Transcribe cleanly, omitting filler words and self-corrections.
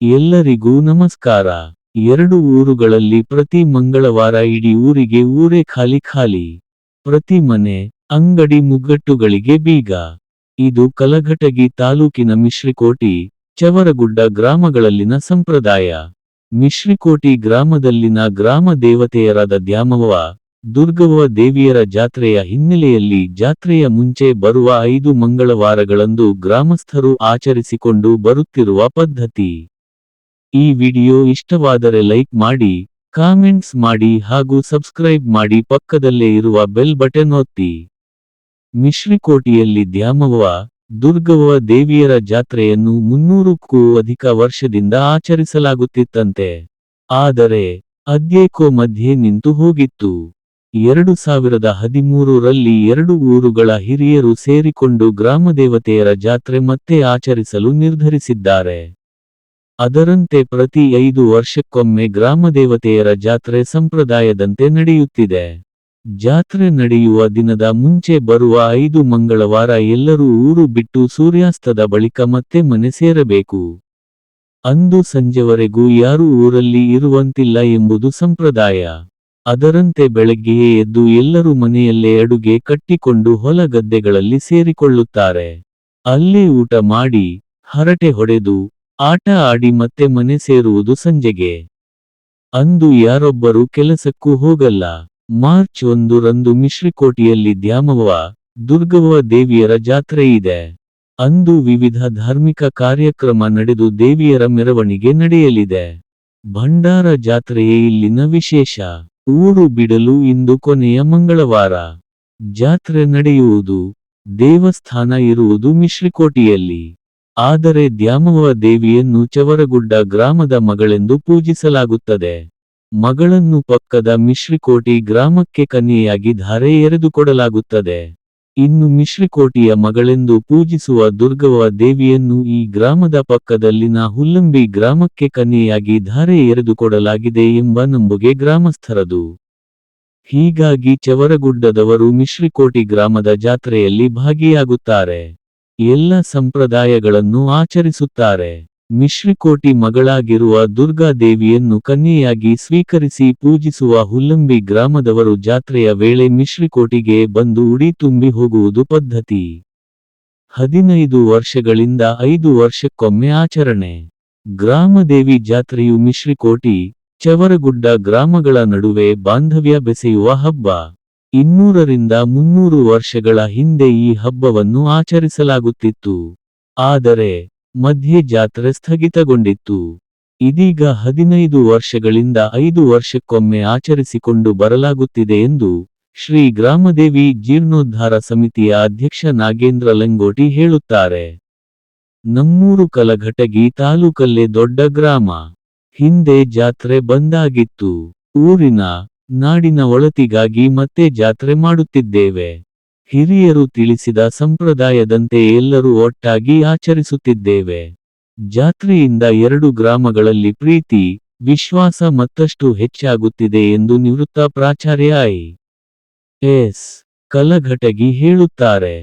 ಎಲ್ಲರಿಗೂ ನಮಸ್ಕಾರ. 2 ಊರುಗಳಲ್ಲಿ ಪ್ರತಿ ಮಂಗಳವಾರ ಇಡೀ ಊರಿಗೆ ಊರೇ ಖಾಲಿ. ಪ್ರತಿ ಮನೆ, ಅಂಗಡಿ ಮುಗ್ಗಟ್ಟುಗಳಿಗೆ ಬೀಗ. ಇದು ಕಲಘಟಗಿ ತಾಲೂಕಿನ ಮಿಶ್ರಿಕೋಟಿ, ಚವರಗುಡ್ಡ ಗ್ರಾಮಗಳಲ್ಲಿನ ಸಂಪ್ರದಾಯ. ಮಿಶ್ರಿಕೋಟಿ ಗ್ರಾಮದಲ್ಲಿನ ಗ್ರಾಮ ದೇವತೆಯರಾದ ದ್ಯಾಮವ್ವ, ದುರ್ಗವ್ವ ದೇವಿಯರ ಜಾತ್ರೆಯ ಹಿನ್ನೆಲೆಯಲ್ಲಿ ಜಾತ್ರೆಯ ಮುಂಚೆ ಬರುವ 5 ಮಂಗಳವಾರಗಳಂದು ಗ್ರಾಮಸ್ಥರು ಆಚರಿಸಿಕೊಂಡು ಬರುತ್ತಿರುವ ಪದ್ಧತಿ. ಈ ವಿಡಿಯೋ ಇಷ್ಟವಾದರೆ ಲೈಕ್ ಮಾಡಿ, ಕಾಮೆಂಟ್ಸ್ ಮಾಡಿ ಹಾಗೂ ಸಬ್ಸ್ಕ್ರೈಬ್ ಮಾಡಿ, ಪಕ್ಕದಲ್ಲೇ ಇರುವ ಬೆಲ್ ಬಟನ್ ಒತ್ತಿ. ಮಿಶ್ರಿಕೋಟಿಯಲ್ಲಿ ದ್ಯಾಮವ್ವ, ದುರ್ಗವ್ವ ದೇವಿಯರ ಜಾತ್ರೆಯನ್ನು 300ಕ್ಕೂ ಅಧಿಕ ವರ್ಷದಿಂದ ಆಚರಿಸಲಾಗುತ್ತಿತ್ತಂತೆ. ಆದರೆ ಅದ್ಯಾಕೋ ಮಧ್ಯೆ ನಿಂತು ಹೋಗಿತ್ತು. 2013ರಲ್ಲಿ 2 ಊರುಗಳ ಹಿರಿಯರು ಸೇರಿಕೊಂಡು ಗ್ರಾಮದೇವತೆಯರ ಜಾತ್ರೆ ಮತ್ತೆ ಆಚರಿಸಲು ನಿರ್ಧರಿಸಿದ್ದಾರೆ. ಅದರಂತೆ ಪ್ರತಿ 5 ವರ್ಷಕ್ಕೊಮ್ಮೆ ಗ್ರಾಮದೇವತೆಯರ ಜಾತ್ರೆ ಸಂಪ್ರದಾಯದಂತೆ ನಡೆಯುತ್ತಿದೆ. ಜಾತ್ರೆ ನಡೆಯುವ ದಿನದ ಮುಂಚೆ ಬರುವ 5 ಮಂಗಳವಾರ ಎಲ್ಲರೂ ಊರು ಬಿಟ್ಟು ಸೂರ್ಯಾಸ್ತದ ಬಳಿಕ ಮತ್ತೆ ಮನೆ ಸೇರಬೇಕು. ಅಂದು ಸಂಜೆವರೆಗೂ ಯಾರೂ ಊರಲ್ಲಿ ಇರುವಂತಿಲ್ಲ ಎಂಬುದು ಸಂಪ್ರದಾಯ. ಅದರಂತೆ ಬೆಳಗ್ಗೆಯೇ ಎದ್ದು ಎಲ್ಲರೂ ಮನೆಯಲ್ಲೇ ಅಡುಗೆ ಕಟ್ಟಿಕೊಂಡು ಹೊಲ ಗದ್ದೆಗಳಲ್ಲಿ ಸೇರಿಕೊಳ್ಳುತ್ತಾರೆ. ಅಲ್ಲೇ ಊಟ ಮಾಡಿ, ಹರಟೆ ಹೊಡೆದು, ಆಟ ಆಡಿ ಮತ್ತೆ ಮನೆ ಸೇರುವುದು ಸಂಜೆಗೆ. ಅಂದು ಯಾರೊಬ್ಬರೂ ಕೆಲಸಕ್ಕೂ ಹೋಗಲ್ಲ. ಮಾರ್ಚ್ 1ರಂದು ಮಿಶ್ರಿಕೋಟಿಯಲ್ಲಿ ದ್ಯಾಮವ್ವ, ದುರ್ಗವ್ವ ದೇವಿಯರ ಜಾತ್ರೆ ಇದೆ. ಅಂದು ವಿವಿಧ ಧಾರ್ಮಿಕ ಕಾರ್ಯಕ್ರಮ ನಡೆದು ದೇವಿಯರ ಮೆರವಣಿಗೆ ನಡೆಯಲಿದೆ. ಭಂಡಾರ ಜಾತ್ರೆಯೇ ಇಲ್ಲಿನ ವಿಶೇಷ. ಊರು ಬಿಡಲು ಇಂದು ಕೊನೆಯ ಮಂಗಳವಾರ. ಜಾತ್ರೆ ನಡೆಯುವುದು, ದೇವಸ್ಥಾನ ಇರುವುದು ಮಿಶ್ರಿಕೋಟಿಯಲ್ಲಿ. ಆದರೆ ದ್ಯಾಮವ್ವ ದೇವಿಯನ್ನು ಚವರಗುಡ್ಡ ಗ್ರಾಮದ ಮಗಳೆಂದು ಪೂಜಿಸಲಾಗುತ್ತದೆ. ಮಗಳನ್ನು ಪಕ್ಕದ ಮಿಶ್ರಿಕೋಟಿ ಗ್ರಾಮಕ್ಕೆ ಕನ್ಯೆಯಾಗಿ ಧಾರೆ ಎರೆದುಕೊಡಲಾಗುತ್ತದೆ. ಇನ್ನು ಮಿಶ್ರಿಕೋಟಿಯ ಮಗಳೆಂದು ಪೂಜಿಸುವ ದುರ್ಗವ್ವ ದೇವಿಯನ್ನು ಈ ಗ್ರಾಮದ ಪಕ್ಕದಲ್ಲಿನ ಹುಲ್ಲಂಬಿ ಗ್ರಾಮಕ್ಕೆ ಕನ್ಯೆಯಾಗಿ ಧಾರೆ ಎರೆದುಕೊಡಲಾಗಿದೆ ಎಂಬ ನಂಬುಗೆ ಗ್ರಾಮಸ್ಥರದು. ಹೀಗಾಗಿ ಚವರಗುಡ್ಡದವರು ಮಿಶ್ರಿಕೋಟಿ ಗ್ರಾಮದ ಜಾತ್ರೆಯಲ್ಲಿ ಭಾಗಿಯಾಗುತ್ತಾರೆ. ಎಲ್ಲ ಸಂಪ್ರದಾಯಗಳನ್ನು ಆಚರಿಸುತ್ತಾರೆ. ಮಿಶ್ರಿಕೋಟಿ ಮಗಳಾಗಿರುವ ದುರ್ಗಾ ದೇವಿಯನ್ನು ಕನ್ಯೆಯಾಗಿ ಸ್ವೀಕರಿಸಿ ಪೂಜಿಸುವ ಹುಲ್ಲಂಬಿ ಗ್ರಾಮದವರು ಜಾತ್ರೆಯ ವೇಳೆ ಮಿಶ್ರಿಕೋಟಿಗೆ ಬಂದು ಉಡಿ ತುಂಬಿ ಹೋಗುವುದು ಪದ್ಧತಿ. 15 ವರ್ಷಗಳಿಂದ 5 ವರ್ಷಕ್ಕೊಮ್ಮೆ ಆಚರಣೆ. ಗ್ರಾಮದೇವಿ ಜಾತ್ರೆಯು ಮಿಶ್ರಿಕೋಟಿ, ಚವರಗುಡ್ಡ ಗ್ರಾಮಗಳ ನಡುವೆ ಬಾಂಧವ್ಯ ಬೆಸೆಯುವ ಹಬ್ಬ. 200ರಿಂದ 300 ವರ್ಷಗಳ ಹಿಂದೆ ಈ ಹಬ್ಬವನ್ನು ಆಚರಿಸಲಾಗುತ್ತಿತ್ತು. ಆದರೆ ಮಧ್ಯೆ ಜಾತ್ರೆ ಸ್ಥಗಿತಗೊಂಡಿತ್ತು. ಇದೀಗ 15 ವರ್ಷಗಳಿಂದ 5 ವರ್ಷಕ್ಕೊಮ್ಮೆ ಆಚರಿಸಿಕೊಂಡು ಬರಲಾಗುತ್ತಿದೆ ಎಂದು ಶ್ರೀ ಗ್ರಾಮದೇವಿ ಜೀರ್ಣೋದ್ಧಾರ ಸಮಿತಿಯ ಅಧ್ಯಕ್ಷ ನಾಗೇಂದ್ರ ಲಂಗೋಟಿ ಹೇಳುತ್ತಾರೆ. ನಮ್ಮೂರು ಕಲಘಟಗಿ ತಾಲೂಕಲ್ಲೇ ದೊಡ್ಡ ಗ್ರಾಮ. ಹಿಂದೆ ಜಾತ್ರೆ ಬಂದಾಗಿತ್ತು. ಊರಿನ, ನಾಡಿನ ಒಳತಿಗಾಗಿ ಮತ್ತೆ ಜಾತ್ರೆ ಮಾಡುತ್ತಿದ್ದೇವೆ. ಹಿರಿಯರು ತಿಳಿಸಿದ ಸಂಪ್ರದಾಯದಂತೆ ಎಲ್ಲರೂ ಒಟ್ಟಾಗಿ ಆಚರಿಸುತ್ತಿದ್ದೇವೆ. ಜಾತ್ರೆಯಿಂದ 2 ಗ್ರಾಮಗಳಲ್ಲಿ ಪ್ರೀತಿ, ವಿಶ್ವಾಸ ಮತ್ತಷ್ಟು ಹೆಚ್ಚಾಗುತ್ತಿದೆ ಎಂದು ನಿವೃತ್ತ ಪ್ರಾಚಾರ್ಯ ಐ. ಎಸ್. ಕಲಘಟಗಿ ಹೇಳುತ್ತಾರೆ.